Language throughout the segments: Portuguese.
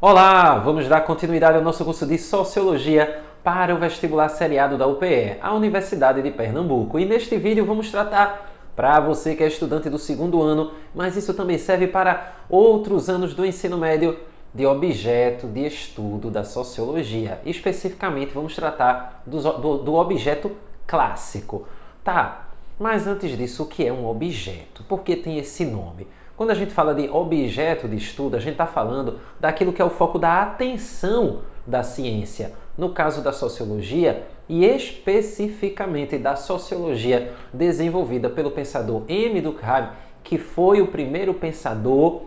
Olá, vamos dar continuidade ao nosso curso de Sociologia para o vestibular seriado da UPE, a Universidade de Pernambuco. E neste vídeo vamos tratar, para você que é estudante do segundo ano, mas isso também serve para outros anos do ensino médio, de objeto de estudo da Sociologia. Especificamente vamos tratar do objeto clássico. Tá, mas antes disso, o que é um objeto? Por que tem esse nome? Quando a gente fala de objeto de estudo, a gente está falando daquilo que é o foco da atenção da ciência. No caso da sociologia, e especificamente da sociologia desenvolvida pelo pensador M. Durkheim, que foi o primeiro pensador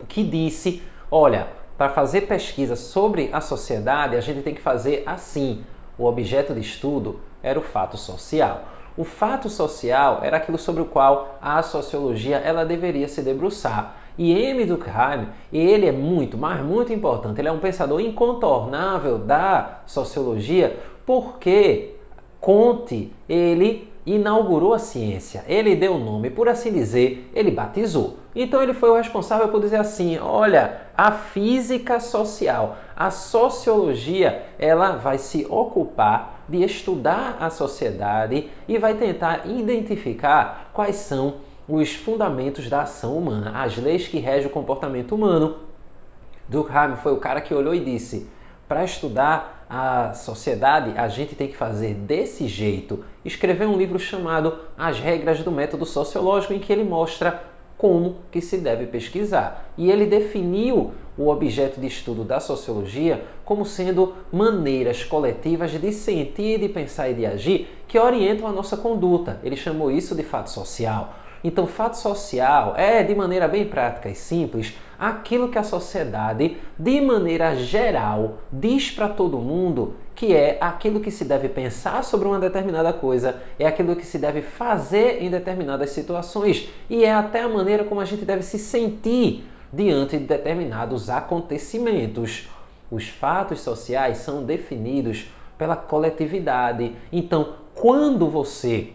que disse, olha, para fazer pesquisa sobre a sociedade, a gente tem que fazer assim. O objeto de estudo era o fato social. O fato social era aquilo sobre o qual a sociologia ela deveria se debruçar. E M. Durkheim, ele é muito, mas muito importante, ele é um pensador incontornável da sociologia porque Comte, ele inaugurou a ciência, ele deu o nome, por assim dizer, ele batizou. Então ele foi o responsável por dizer assim, olha, a física social, a sociologia, ela vai se ocupar de estudar a sociedade e vai tentar identificar quais são os fundamentos da ação humana, as leis que regem o comportamento humano. Durkheim foi o cara que olhou e disse, para estudar a sociedade, a gente tem que fazer desse jeito. Escreveu um livro chamado As Regras do Método Sociológico, em que ele mostra como que se deve pesquisar. E ele definiu o objeto de estudo da sociologia como sendo maneiras coletivas de sentir, de pensar e de agir que orientam a nossa conduta. Ele chamou isso de fato social. Então, fato social é, de maneira bem prática e simples, aquilo que a sociedade, de maneira geral, diz para todo mundo que é aquilo que se deve pensar sobre uma determinada coisa, é aquilo que se deve fazer em determinadas situações e é até a maneira como a gente deve se sentir diante de determinados acontecimentos. Os fatos sociais são definidos pela coletividade. Então, quando você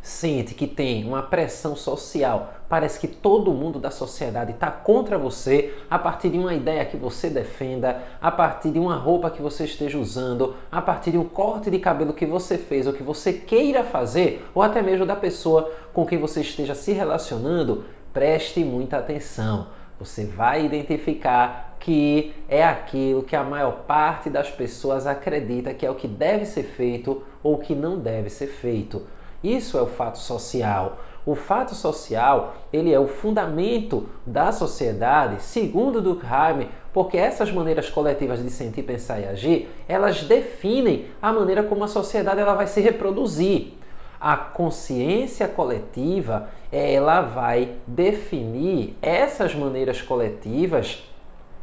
sente que tem uma pressão social, parece que todo mundo da sociedade está contra você a partir de uma ideia que você defenda, a partir de uma roupa que você esteja usando, a partir de um corte de cabelo que você fez ou que você queira fazer, ou até mesmo da pessoa com quem você esteja se relacionando, preste muita atenção. Você vai identificar que é aquilo que a maior parte das pessoas acredita que é o que deve ser feito ou que não deve ser feito. Isso é o fato social. O fato social, ele é o fundamento da sociedade, segundo Durkheim, porque essas maneiras coletivas de sentir, pensar e agir, elas definem a maneira como a sociedade ela vai se reproduzir. A consciência coletiva, ela vai definir essas maneiras coletivas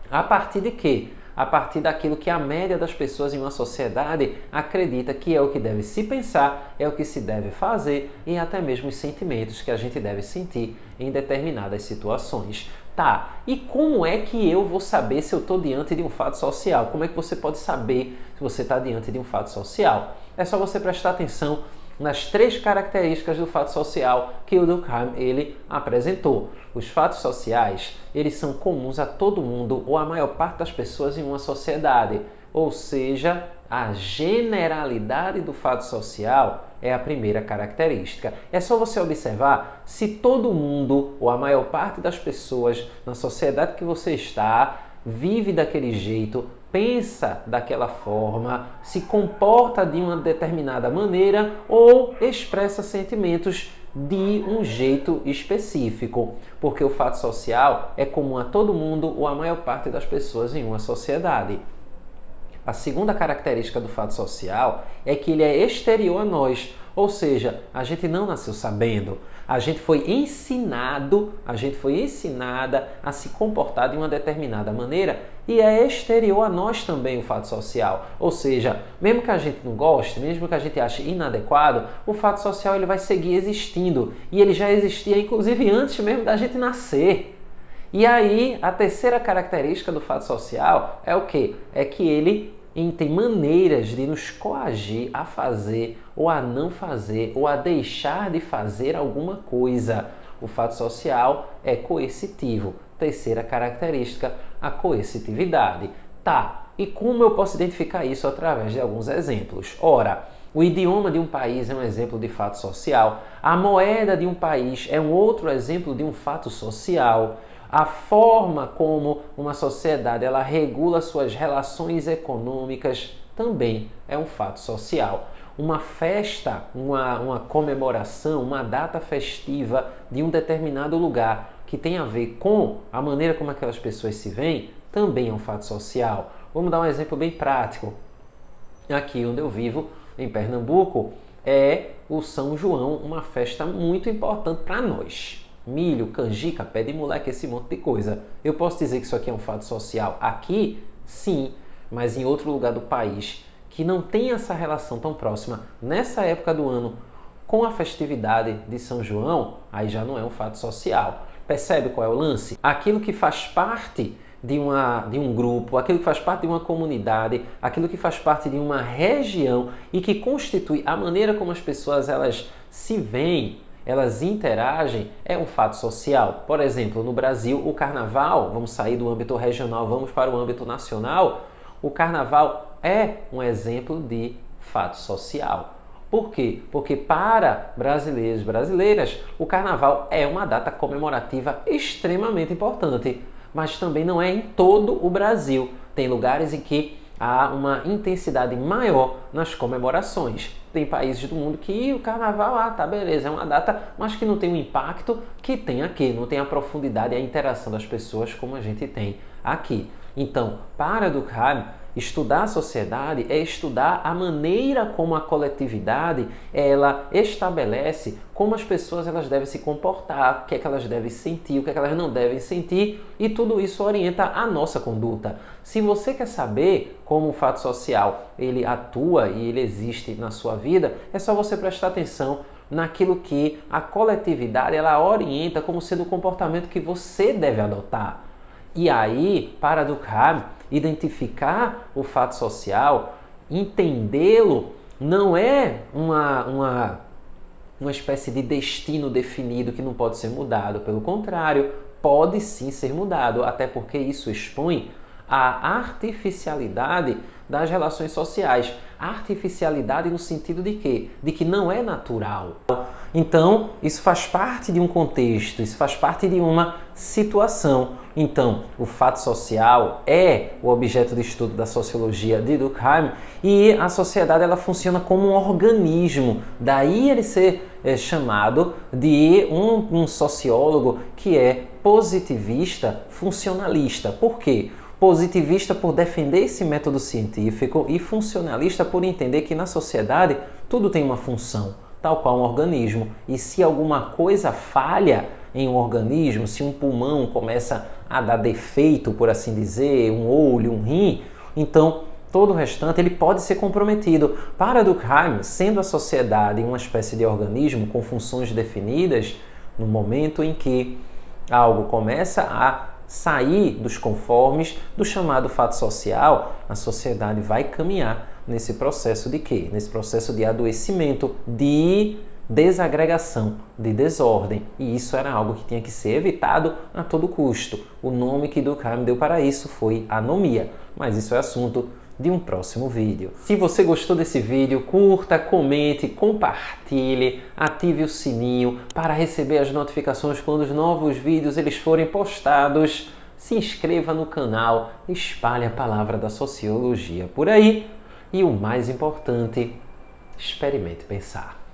a partir de quê? A partir daquilo que a média das pessoas em uma sociedade acredita que é o que deve se pensar, é o que se deve fazer e até mesmo os sentimentos que a gente deve sentir em determinadas situações. Tá, e como é que eu vou saber se eu estou diante de um fato social? Como é que você pode saber se você está diante de um fato social? É só você prestar atenção nas 3 características do fato social que o Durkheim ele apresentou. Os fatos sociais, eles são comuns a todo mundo ou a maior parte das pessoas em uma sociedade, ou seja, a generalidade do fato social é a primeira característica. É só você observar se todo mundo ou a maior parte das pessoas na sociedade que você está vive daquele jeito, pensa daquela forma, se comporta de uma determinada maneira ou expressa sentimentos de um jeito específico, porque o fato social é comum a todo mundo ou a maior parte das pessoas em uma sociedade. A segunda característica do fato social é que ele é exterior a nós, ou seja, a gente não nasceu sabendo, a gente foi ensinada a se comportar de uma determinada maneira e é exterior a nós também o fato social. Ou seja, mesmo que a gente não goste, mesmo que a gente ache inadequado, o fato social ele vai seguir existindo e ele já existia inclusive antes mesmo da gente nascer. E aí, a terceira característica do fato social é o quê? É que ele tem maneiras de nos coagir a fazer ou a não fazer ou a deixar de fazer alguma coisa. O fato social é coercitivo. Terceira característica a coercitividade. Tá, e como eu posso identificar isso através de alguns exemplos? Ora, o idioma de um país é um exemplo de fato social, a moeda de um país é um outro exemplo de um fato social, a forma como uma sociedade ela regula suas relações econômicas também é um fato social. Uma festa, uma comemoração, uma data festiva de um determinado lugar que tem a ver com a maneira como aquelas pessoas se veem, também é um fato social. Vamos dar um exemplo bem prático. Aqui onde eu vivo, em Pernambuco, é o São João, uma festa muito importante para nós. Milho, canjica, pé de moleque, esse monte de coisa. Eu posso dizer que isso aqui é um fato social aqui? Sim, mas em outro lugar do país que não tem essa relação tão próxima nessa época do ano com a festividade de São João, aí já não é um fato social. Percebe qual é o lance? Aquilo que faz parte de um grupo, aquilo que faz parte de uma comunidade, aquilo que faz parte de uma região e que constitui a maneira como as pessoas elas se veem, elas interagem, é um fato social. Por exemplo, no Brasil, o carnaval, vamos sair do âmbito regional, vamos para o âmbito nacional, o carnaval é um exemplo de fato social. Por quê? Porque para brasileiros e brasileiras, o carnaval é uma data comemorativa extremamente importante, mas também não é em todo o Brasil. Tem lugares em que há uma intensidade maior nas comemorações. Tem países do mundo que o carnaval, tá beleza, é uma data, mas que não tem o impacto que tem aqui, não tem a profundidade e a interação das pessoas como a gente tem aqui. Então, para Durkheim, estudar a sociedade é estudar a maneira como a coletividade ela estabelece como as pessoas elas devem se comportar, o que é que elas devem sentir, o que é que elas não devem sentir, e tudo isso orienta a nossa conduta. Se você quer saber como o fato social ele atua e ele existe na sua vida, é só você prestar atenção naquilo que a coletividade ela orienta como sendo o comportamento que você deve adotar. E aí, para Durkheim, identificar o fato social, entendê-lo, não é uma espécie de destino definido que não pode ser mudado. Pelo contrário, pode sim ser mudado, até porque isso expõe a artificialidade das relações sociais. Artificialidade no sentido de quê? De que não é natural. Então, isso faz parte de um contexto, isso faz parte de uma situação. Então, o fato social é o objeto de estudo da sociologia de Durkheim e a sociedade ela funciona como um organismo. Daí ele ser chamado de um sociólogo que é positivista funcionalista. Por quê? Positivista por defender esse método científico e funcionalista por entender que na sociedade tudo tem uma função, tal qual um organismo. E se alguma coisa falha em um organismo, se um pulmão começa a dar defeito, por assim dizer, um olho, um rim, então todo o restante ele pode ser comprometido. Para Durkheim, sendo a sociedade uma espécie de organismo com funções definidas, no momento em que algo começa a sair dos conformes do chamado fato social, a sociedade vai caminhar nesse processo de quê? Nesse processo de adoecimento, de desagregação, de desordem. E isso era algo que tinha que ser evitado a todo custo. O nome que Durkheim deu para isso foi anomia, mas isso é assunto de um próximo vídeo. Se você gostou desse vídeo, curta, comente, compartilhe, ative o sininho para receber as notificações quando os novos vídeos eles forem postados. Se inscreva no canal, espalhe a palavra da sociologia por aí e o mais importante, experimente pensar.